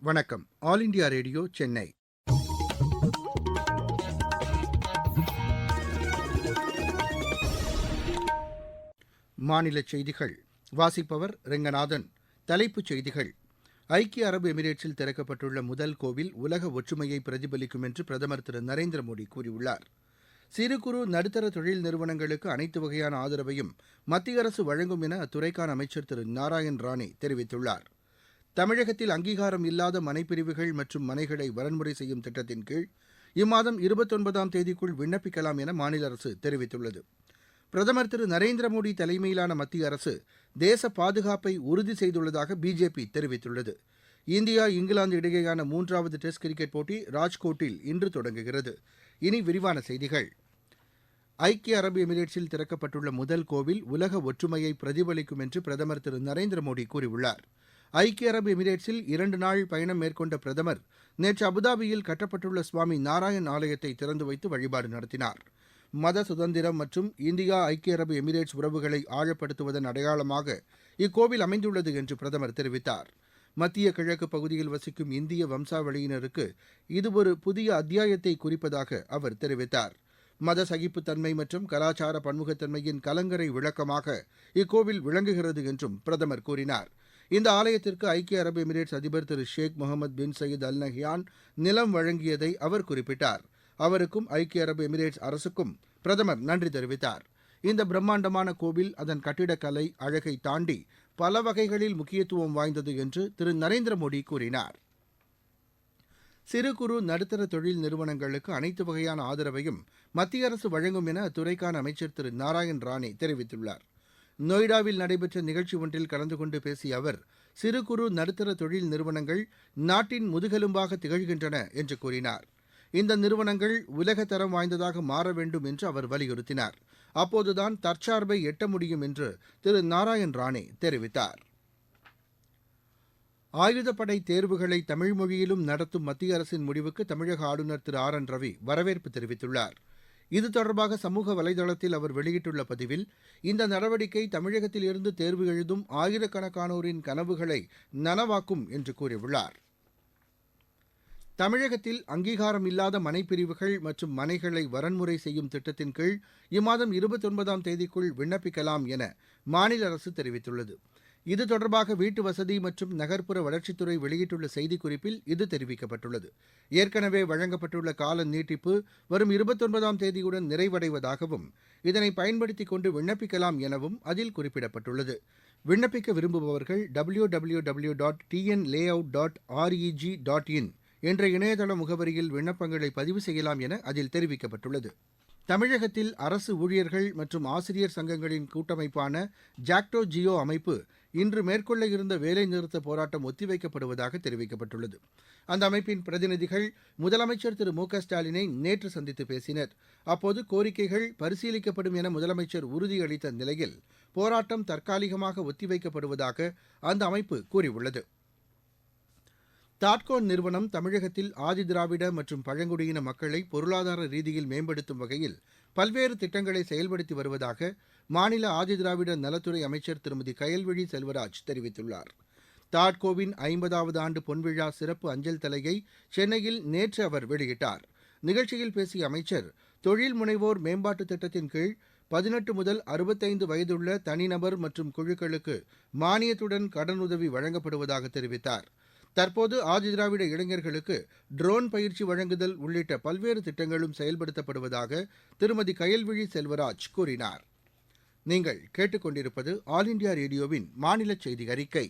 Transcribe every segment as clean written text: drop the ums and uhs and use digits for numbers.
வணக்கம். All India radio, Chennai. மாநிலச் செய்திகள் வாசிப்பவர் ரெங்கநாதன். தலைப்புச் செய்திகள்: ஐக்கிய அரபு எமிரேட்ஸில் திறக்கப்பட்டுள்ள முதல் கோவில் உலக ஒற்றுமையை பிரதிபலிக்கும் என்று பிரதமர் திரு நரேந்திர மோடி கூறியுள்ளார். சிறு குறு நடுத்தர தொழில் நிறுவனங்களுக்கு அனைத்து வகையான ஆதரவையும் மத்திய அரசு வழங்கும் என அத்துறைக்கான அமைச்சர் திரு நாராயண் ரானே தெரிவித்துள்ளார். தமிழகத்தில் அங்கீகாரம் இல்லாத மனைப்பிரிவுகள் மற்றும் மனைகளை வரன்முறை செய்யும் திட்டத்தின் கீழ் இம்மாதம் 29ஆம் தேதிக்குள் விண்ணப்பிக்கலாம் என மாநில அரசு தெரிவித்துள்ளது. பிரதமர் திரு நரேந்திர மோடி தலைமையிலான மத்திய அரசு தேச பாதுகாப்பை உறுதி செய்துள்ளதாக பிஜேபி தெரிவித்துள்ளது. இந்தியா இங்கிலாந்து இடையேயான 3வது டெஸ்ட் கிரிக்கெட் போட்டி ராஜ்கோட்டில் இன்று தொடங்குகிறது. இனி விரிவான செய்திகள். ஐக்கிய அரபு எமிரேட்ஸில் திறக்கப்பட்டுள்ள முதல் கோவில் உலக ஒற்றுமையை பிரதிபலிக்கும் என்று பிரதமர் திரு நரேந்திர மோடி கூறியுள்ளார். ஐக்கிய அரபு எமிரேட்ஸில் 2 நாள் பயணம் மேற்கொண்ட பிரதமர் நேற்று அபுதாபியில் கட்டப்பட்டுள்ள சுவாமி நாராயண் ஆலயத்தை திறந்து வைத்து வழிபாடு நடத்தினார். மத சுதந்திரம் மற்றும் இந்தியா ஐக்கிய அரபு எமிரேட்ஸ் உறவுகளை ஆழப்படுத்துவதன் அடையாளமாக இக்கோவில் அமைந்துள்ளது என்று பிரதமர் தெரிவித்தார். மத்திய கிழக்கு பகுதியில் வசிக்கும் இந்திய வம்சாவளியினருக்கு இது ஒரு புதிய அத்தியாயத்தை குறிப்பதாக அவர் தெரிவித்தார். மத சகிப்புத்தன்மை மற்றும் கலாச்சார பன்முகத்தன்மையின் கலங்கரை விளக்கமாக இக்கோவில் விளங்குகிறது என்றும் பிரதமர் கூறினார். இந்த ஆலயத்திற்கு ஐக்கிய அரபு எமிரேட்ஸ் அதிபர் திரு ஷேக் முகமது பின் சயீத் அல் நஹ்யான் நிலம் வழங்கியதை அவர் குறிப்பிட்டார். அவருக்கும் ஐக்கிய அரபு எமிரேட்ஸ் அரசுக்கும் பிரதமர் நன்றி தெரிவித்தார். இந்த பிரம்மாண்டமான கோவில் அதன் கட்டிடக்கலை அழகை தாண்டி பல வகைகளில் முக்கியத்துவம் வாய்ந்தது என்று திரு நரேந்திர மோடி கூறினார். சிறு குறு நடுத்தர தொழில் நிறுவனங்களுக்கு அனைத்து வகையான ஆதரவையும் மத்திய அரசு வழங்கும் என அத்துறைக்கான அமைச்சர் திரு நாராயண் ரானே தெரிவித்துள்ளார். நொய்டாவில் நடைபெற்ற நிகழ்ச்சி ஒன்றில் கலந்து கொண்டு பேசிய அவர், சிறு குறு நடுத்தர தொழில் நிறுவனங்கள் நாட்டின் முதுகெலும்பாக திகழ்கின்றன என்று கூறினார். இந்த நிறுவனங்கள் உலகத்தரம் வாய்ந்ததாக மாற வேண்டும் என்று அவர் வலியுறுத்தினார். அப்போதுதான் தற்சார்பை எட்ட முடியும் என்று திரு நாராயண் ரானே தெரிவித்தார். ஆயுதப்படை தேர்வுகளை தமிழ் மொழியிலும் நடத்தும் மத்திய அரசின் முடிவுக்கு தமிழக ஆளுநர் திரு ஆர் என் ரவி வரவேற்பு தெரிவித்துள்ளார். இது தொடர்பாக சமூக வலைதளத்தில் அவர் வெளியிட்டுள்ள பதிவில், இந்த நடவடிக்கை தமிழகத்தில் இருந்து தேர்வு எழுதும் ஆயிரக்கணக்கானோரின் கனவுகளை நனவாக்கும் என்று கூறியுள்ளார். தமிழகத்தில் அங்கீகாரம் இல்லாத மனைப்பிரிவுகள் மற்றும் மனைகளை வரன்முறை செய்யும் திட்டத்தின் கீழ் இம்மாதம் 29ஆம் தேதிக்குள் விண்ணப்பிக்கலாம் என மாநில அரசு தெரிவித்துள்ளது. இது தொடர்பாக வீட்டு வசதி மற்றும் நகர்ப்புற வளர்ச்சித்துறை வெளியிட்டுள்ள செய்திக்குறிப்பில் இது தெரிவிக்கப்பட்டுள்ளது. ஏற்கனவே வழங்கப்பட்டுள்ள கால நீட்டிப்பு வரும் 29ஆம் தேதியுடன் நிறைவடைவதாகவும் இதனை பயன்படுத்திக் கொண்டு விண்ணப்பிக்கலாம் எனவும் அதில் குறிப்பிடப்பட்டுள்ளது. விண்ணப்பிக்க விரும்புபவர்கள் www.tnlayout.reg.in என்ற இணையதள முகவரியில் விண்ணப்பங்களை பதிவு செய்யலாம் என அதில் தெரிவிக்கப்பட்டுள்ளது. தமிழகத்தில் அரசு ஊழியர்கள் மற்றும் ஆசிரியர் சங்கங்களின் கூட்டமைப்பான ஜாக்டோ ஜியோ அமைப்பு இன்று மேற்கொள்ள இருந்த வேலைநிறுத்த போராட்டம் ஒத்திவைக்கப்படுவதாக தெரிவிக்கப்பட்டுள்ளது. அந்த அமைப்பின் பிரதிநிதிகள் முதலமைச்சர் திரு மு க ஸ்டாலினை நேற்று சந்தித்து பேசினர். அப்போது கோரிக்கைகள் பரிசீலிக்கப்படும் என முதலமைச்சர் உறுதியளித்த நிலையில் போராட்டம் தற்காலிகமாக ஒத்திவைக்கப்படுவதாக அந்த அமைப்பு கூறியுள்ளது. தாட்கோ நிறுவனம் தமிழகத்தில் ஆதிதிராவிட மற்றும் பழங்குடியின மக்களை பொருளாதார ரீதியில் மேம்படுத்தும் வகையில் பல்வேறு திட்டங்களை செயல்படுத்தி வருவதாக மாநில ஆதிதிராவிட நலத்துறை அமைச்சர் திருமதி கயல்விழி செல்வராஜ் தெரிவித்துள்ளார். தாட்கோவின் 50வது ஆண்டு பொன்விழா சிறப்பு அஞ்சல் தலையை சென்னையில் நேற்று அவர் வெளியிட்டார். நிகழ்ச்சியில் பேசிய அமைச்சர், தொழில் முனைவோர் மேம்பாட்டு திட்டத்தின் கீழ் 18 முதல் 65 வயதுள்ள தனிநபர் மற்றும் குழுக்களுக்கு மானியத்துடன் கடனுதவி வழங்கப்படுவதாக தெரிவித்தார். தற்போது ஆதிதிராவிட இளைஞர்களுக்கு ட்ரோன் பயிற்சி வழங்குதல் உள்ளிட்ட பல்வேறு திட்டங்களும் செயல்படுத்தப்படுவதாக திருமதி கயல்விழி செல்வராஜ் கூறினார். நீங்கள் கேட்டுக்கொண்டிருப்பது ஆல் இண்டியா ரேடியோவின் மாநில செய்தி அறிக்கை.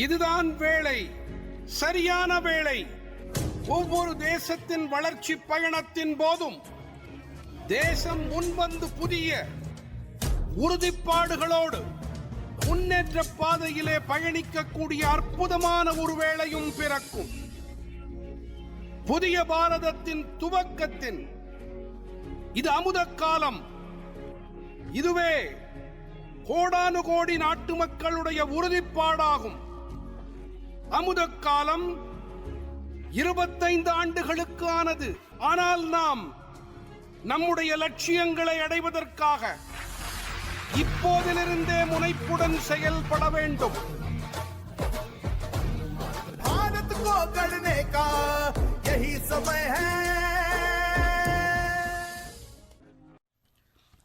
இதுதான் வேளை, சரியான வேளை. ஒவ்வொரு தேசத்தின் வளர்ச்சி பயணத்தின் போதும் தேசம் முன்வந்து புதிய உறுதிப்பாடுகளோடு முன்னேற்ற பாதையிலே பயணிக்கக்கூடிய அற்புதமான ஒரு வேளையும் பிறக்கும். புதிய பாரதத்தின் துவக்கத்தின் இது அமுத காலம். இதுவே கோடானு கோடி நாட்டு மக்களுடைய உறுதிப்பாடாகும். அமுத காலம் 25 ஆண்டுகளுக்கு ஆனது. ஆனால் நாம் நம்முடைய லட்சியங்களை அடைவதற்காக இப்போதிலிருந்தே முனைப்புடன் செயல்பட வேண்டும். भारत को गढ़ने का यही समय है.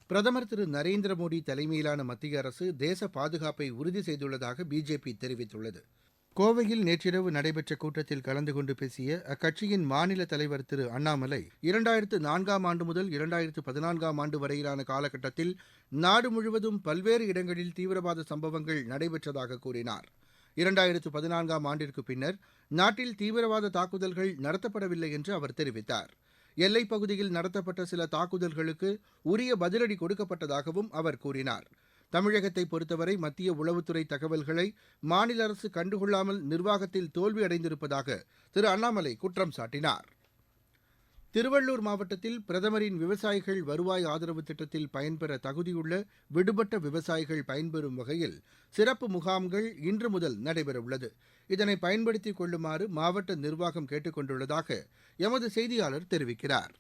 பிரதமர் திரு நரேந்திர மோடி தலைமையிலான மத்திய அரசு தேச பாதுகாப்பை உறுதி செய்துள்ளதாக பிஜேபி தெரிவித்துள்ளது. கோவையில் நேற்றிரவு நடைபெற்ற கூட்டத்தில் கலந்து கொண்டு பேசிய அக்கட்சியின் மாநில தலைவர் திரு அண்ணாமலை 2004ஆம் ஆண்டு முதல் 2014ஆம் ஆண்டு வரையிலான காலகட்டத்தில் நாடு முழுவதும் பல்வேறு இடங்களில் தீவிரவாத சம்பவங்கள் நடைபெற்றதாக கூறினார். 2014ஆம் ஆண்டிற்கு பின்னர் நாட்டில் தீவிரவாத தாக்குதல்கள் நடத்தப்படவில்லை என்று அவர் தெரிவித்தார். எல்லைப் பகுதியில் நடத்தப்பட்ட சில தாக்குதல்களுக்கு உரிய பதிலடி கொடுக்கப்பட்டதாகவும் அவர் கூறினார். தமிழகத்தை பொறுத்தவரை மத்திய உளவுத்துறை தகவல்களை மாநில அரசு கண்டுகொள்ளாமல் நிர்வாகத்தில் தோல்வியடைந்திருப்பதாக திரு அண்ணாமலை குற்றம் சாட்டினார். திருவள்ளூர் மாவட்டத்தில் பிரதமரின் விவசாயிகள் வருவாய் ஆதரவு திட்டத்தில் பயன்பெற தகுதியுள்ள விடுபட்ட விவசாயிகள் பயன்பெறும் வகையில் சிறப்பு முகாம்கள் இன்று முதல் நடைபெறவுள்ளது. இதனை பயன்படுத்திக் கொள்ளுமாறு மாவட்ட நிர்வாகம் கேட்டுக் கொண்டுள்ளதாக எமது செய்தியாளர் தெரிவிக்கிறார்.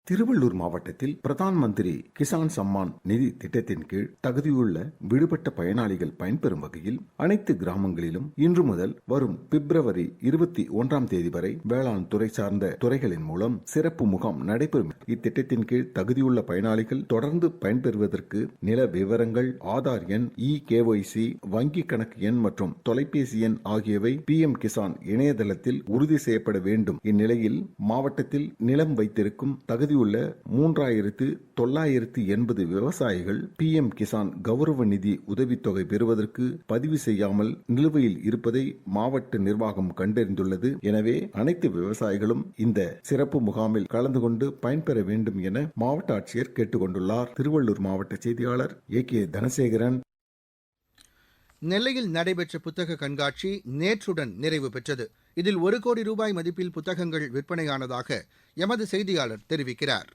திருவள்ளூர் மாவட்டத்தில் பிரதான் மந்திரி கிசான் சம்மான் நிதி திட்டத்தின் கீழ் தகுதியுள்ள விடுபட்ட பயனாளிகள் பயன்பெறும் வகையில் அனைத்து கிராமங்களிலும் இன்று முதல் வரும் பிப்ரவரி 21ஆம் தேதி வரை வேளாண் துறை சார்ந்த துறைகளின் மூலம் சிறப்பு முகாம் நடைபெறும். இத்திட்டத்தின் கீழ் தகுதியுள்ள பயனாளிகள் தொடர்ந்து பயன்பெறுவதற்கு நில விவரங்கள், ஆதார் எண், KYC, வங்கி கணக்கு எண் மற்றும் தொலைபேசி எண் ஆகியவை PM கிசான் இணையதளத்தில் உறுதி செய்யப்பட வேண்டும். இந்நிலையில் மாவட்டத்தில் நிலம் வைத்திருக்கும் தகுதியுள்ள 3980 விவசாயிகள் PM கிசான் கௌரவ நிதி உதவித்தொகை பெறுவதற்கு பதிவு செய்யாமல் நிலுவையில் இருப்பதை மாவட்ட நிர்வாகம் கண்டறிந்துள்ளது. எனவே அனைத்து விவசாயிகளும் இந்த சிறப்பு முகாமில் கலந்து கொண்டு பயன்பெற வேண்டும் என மாவட்ட ஆட்சியர் கேட்டுக் கொண்டுள்ளார். திருவள்ளூர் மாவட்ட செய்தியாளர் AK தனசேகரன். நெல்லையில் நடைபெற்ற புத்தக கண்காட்சி நேற்றுடன் நிறைவு பெற்றது. இதில் 1 கோடி ரூபாய் மதிப்பில் புத்தகங்கள் விற்பனையானதாக எமது செய்தியாளர் தெரிவிக்கிறார்.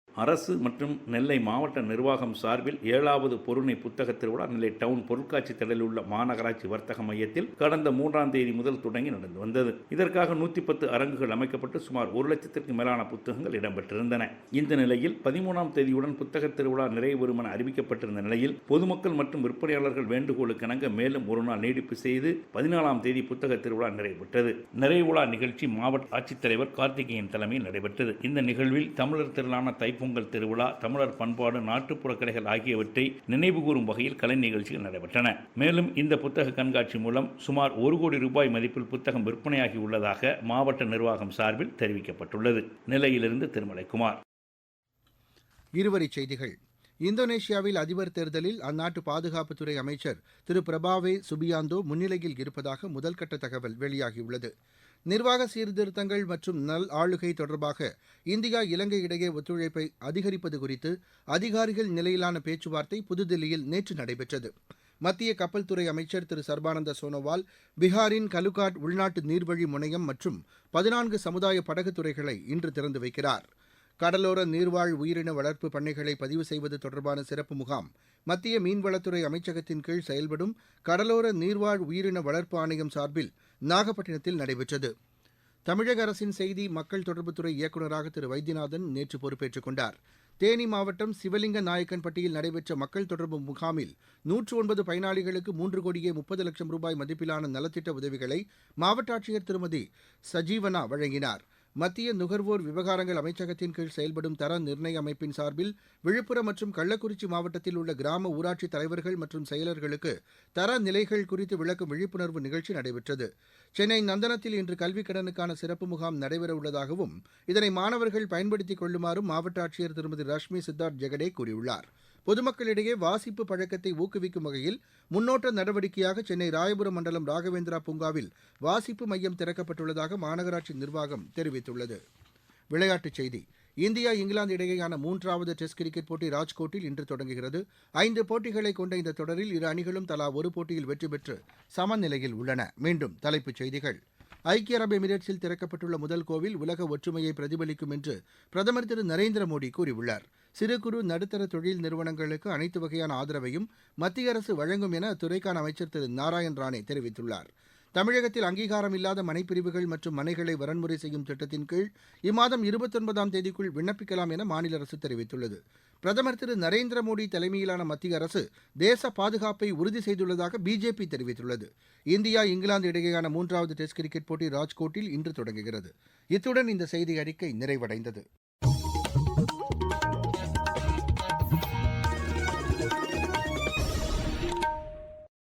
அரசு மற்றும் நெல்லை மாவட்ட நிர்வாகம் சார்பில் 7வது பொருணை புத்தக திருவிழா நெல்லை டவுன் பொருட்காட்சி திடலில் உள்ள மாநகராட்சி வர்த்தக மையத்தில் கடந்த 3ஆம் தேதி முதல் தொடங்கி நடந்து வந்தது. இதற்காக 110 அரங்குகள் அமைக்கப்பட்டு சுமார் 1 லட்சத்திற்கு மேலான புத்தகங்கள் இடம்பெற்றிருந்தன. இந்த நிலையில் 13ஆம் தேதியுடன் புத்தக திருவிழா நிறைவு பெறும் என அறிவிக்கப்பட்டிருந்த நிலையில் பொதுமக்கள் மற்றும் விற்பனையாளர்கள் வேண்டுகோளுக்கு இணங்க மேலும் ஒரு நாள் நீடிப்பு செய்து 14ஆம் தேதி புத்தக திருவிழா நிறைவு பெற்றது. நிறைவு விழா நிகழ்ச்சி மாவட்ட ஆட்சித்தலைவர் கார்த்திகேயன் தலைமையில் நடைபெற்றது. இந்த நிகழ்வில் தமிழர் திரளான தைப்பொங்கல் திருவிழா, தமிழர் பண்பாடு, நாட்டுப்புற கலைகள் ஆகியவற்றை நினைவுகூரும் வகையில் கலை நிகழ்ச்சிகள் நடைபெற்றன. மேலும் இந்த புத்தக கண்காட்சி மூலம் சுமார் 1 கோடி ரூபாய் மதிப்பில் புத்தகம் விற்பனையாகி உள்ளதாக மாவட்ட நிர்வாகம் சார்பில் தெரிவிக்கப்பட்டுள்ளது. நிலையிலிருந்து திருமலைக்குமார். இருவரிச் செய்திகள். இந்தோனேஷியாவில் அதிபர் தேர்தலில் அந்நாட்டு பாதுகாப்புத்துறை அமைச்சர் திரு பிரபாவே சுபியாந்தோ முன்னிலையில் இருப்பதாக முதல்கட்ட தகவல் வெளியாகியுள்ளது. நிர்வாக சீர்திருத்தங்கள் மற்றும் நல் ஆளுகை தொடர்பாக இந்தியா இலங்கை இடையே ஒத்துழைப்பை அதிகரிப்பது குறித்து அதிகாரிகள் நிலையிலான பேச்சுவார்த்தை புதுதில்லியில் நேற்று நடைபெற்றது. மத்திய கப்பல் துறை அமைச்சர் திரு சர்பானந்த சோனோவால் பீகாரின் கலுகாட் உள்நாட்டு நீர்வழி முனையம் மற்றும் 14 சமுதாய படகு துறைகளை இன்று திறந்து வைக்கிறார். கடலோர நீர்வாழ் உயிரின வளர்ப்பு பண்ணைகளை பதிவு செய்வது தொடர்பான சிறப்பு முகாம் மத்திய மீன்வளத்துறை அமைச்சகத்தின் கீழ் செயல்படும் கடலோர நீர்வாழ் உயிரின வளர்ப்பு ஆணையம் சார்பில் நாகப்பட்டினத்தில் நடைபெற்றது. தமிழக அரசின் செய்தி மக்கள் தொடர்புத்துறை இயக்குநராக திரு வைத்தியநாதன் நேற்று பொறுப்பேற்றுக் கொண்டார். தேனி மாவட்டம் சிவலிங்க நாயக்கன்பட்டியில் நடைபெற்ற மக்கள் தொடர்பு முகாமில் 109 பயனாளிகளுக்கு 3 கோடியே 30 லட்சம் ரூபாய் மதிப்பிலான நலத்திட்ட உதவிகளை மாவட்ட ஆட்சியர் திருமதி சஜீவனா வழங்கினார். மத்திய நுகர்வோர் விவகாரங்கள் அமைச்சகத்தின் கீழ் செயல்படும் தர நிர்ணய அமைப்பின் சார்பில் விழுப்புரம் மற்றும் கள்ளக்குறிச்சி மாவட்டத்தில் உள்ள கிராம ஊராட்சி தலைவர்கள் மற்றும் செயலர்களுக்கு தர நிலைகள் குறித்து விளக்கும் விழிப்புணர்வு நிகழ்ச்சி நடைபெற்றது. சென்னை நந்தனத்தில் இன்று கல்விக் கடனுக்கான சிறப்பு முகாம் நடைபெறவுள்ளதாகவும் இதனை மாணவர்கள் பயன்படுத்திக் கொள்ளுமாறும் மாவட்ட ஆட்சியர் திருமதி ரஷ்மி சித்தார்த் ஜெகடே கூறியுள்ளார். பொதுமக்களிடையே வாசிப்பு பழக்கத்தை ஊக்குவிக்கும் வகையில் முன்னோட்ட நடவடிக்கையாக சென்னை ராயபுரம் மண்டலம் ராகவேந்திரா பூங்காவில் வாசிப்பு மையம் திறக்கப்பட்டுள்ளதாக மாநகராட்சி நிர்வாகம் தெரிவித்துள்ளது. விளையாட்டுச் செய்தி. இந்தியா இங்கிலாந்து இடையேயான 3வது டெஸ்ட் கிரிக்கெட் போட்டி ராஜ்கோட்டில் இன்று தொடங்குகிறது. 5 போட்டிகளை கொண்ட இந்த தொடரில் இரு அணிகளும் தலா ஒரு போட்டியில் வெற்றி பெற்று சமநிலையில் உள்ளன. மீண்டும் தலைப்புச் செய்திகள். ஐக்கிய அரபு எமிரேட்ஸில் திறக்கப்பட்டுள்ள முதல் கோவில் உலக ஒற்றுமையை பிரதிபலிக்கும் என்று பிரதமர் திரு நரேந்திர மோடி கூறியுள்ளார். சிறு குறு நடுத்தர தொழில் நிறுவனங்களுக்கு அனைத்து வகையான ஆதரவையும் மத்திய அரசு வழங்கும் என அத்துறைக்கான அமைச்சர் திரு நாராயண் ராணே தெரிவித்துள்ளார். தமிழகத்தில் அங்கீகாரம் இல்லாத மனைப்பிரிவுகள் மற்றும் மனைகளை வரன்முறை செய்யும் திட்டத்தின் கீழ் இம்மாதம் 29ஆம் தேதிக்குள் விண்ணப்பிக்கலாம் என மாநில அரசு தெரிவித்துள்ளது. பிரதமர் திரு நரேந்திர மோடி தலைமையிலான மத்திய அரசு தேச பாதுகாப்பை உறுதி செய்துள்ளதாக பிஜேபி தெரிவித்துள்ளது. இந்தியா இங்கிலாந்து இடையேயான 3வது டெஸ்ட் கிரிக்கெட் போட்டி ராஜ்கோட்டில் இன்று தொடங்குகிறது. இத்துடன் இந்த செய்தி அறிக்கை நிறைவடைந்தது.